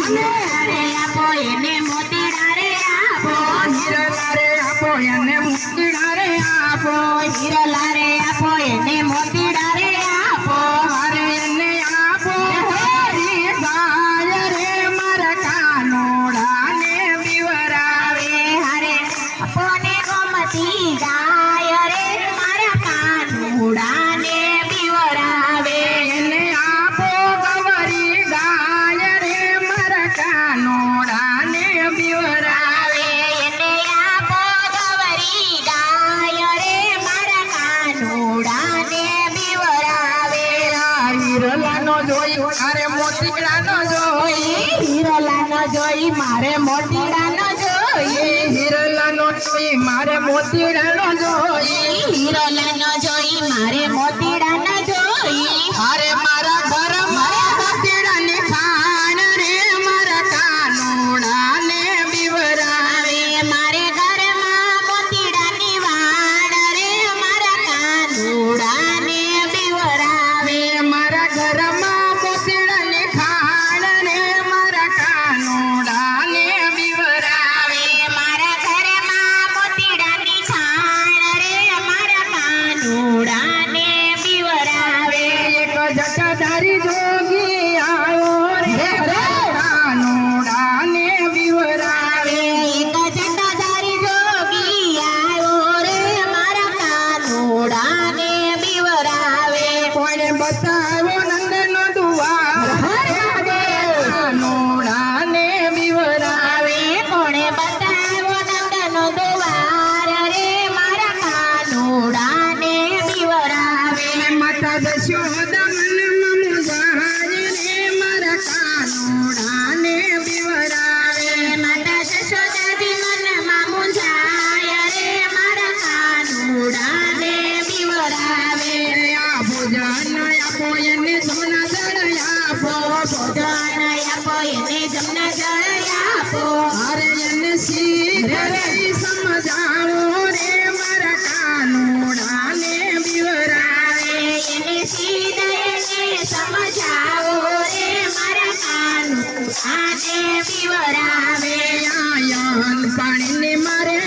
રે આપો એને મોતીડા રે આપો હિરલા રે આપો એને મોતીડા રે આપો હિરલા રે આપો એને મોતીડા રે આપો અરે એને આપો હરી ગાય રે મારા કાનોડાને બીવરાવે હરે આપો ને ગોમતી ગાય રે મારા કાનુડાને બીવરાવે એને આપો ગવરી ગાય રે મારા કાનોડાને બીવરાવે એને આપો ગવરી ગાય રે મારા કાનુડાને બીવરાવે હિરલાનો જોઈ અરે મોતીડાનો જોઈ હિરલાનો જોઈ મારે મોતીડાનો જોઈ હિરલાનો જોઈ મારે મોતીડાનો જોઈ હિરલાનો જોઈ મારે મોતીડાનો જોઈ અરે મારા ઘરમાં મોતીડાની ખાણ રે મારા કાનોડાને બીવરાવે મારે ઘરમાં મોતીડાની વાડ રે મારા કાનુડાને બીવરાવે મારા ઘરમાં મોતીડાની ખાણ રે મારા કાનોડાને બીવરાવે મારા ઘરમાં મોતીડાની છાણ રે મારા કાનુડાને બીવરાવે એક જટાધારી જોગી આવ્યો રે કાનોડાને બીવરાવે એક જટાધારી જોગી આવ્યો રે મારા કાનુડાને બીવરાવે કોણે બતાવ્યો નંદનો દુવાર કાનોડાને બીવરાવે કોણે બતાવ્યો નંદનો દ્વાર રે મારા કાનુડાને બીવરાવે માતા દશોદા મનમાં મુજાય રે મારા કાનોડાને બીવરાવે માતા જશોદાજી મનમાં મૂંઝાય રે મારા કાનુડાને બીવરાવે આ ભોજન આપો એને સોના દળ આપો ભોજન આપો એને જમના જળ આપો અરે એને સીધે સમજાવો રે મારા કાનોડાને બીવરાવે એને સીધે સમજાવો રે મારા કાનુડાને બીવરાવે આયન પાણીને મારે